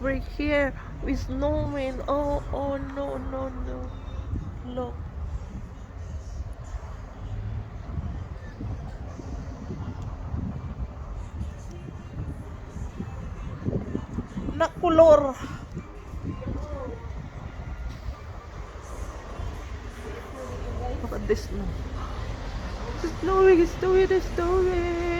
break here with snowman. Oh, oh, no, no, no. Look. Nakulor. Look at this snow. It's snowing, it's snowing, it's snowing.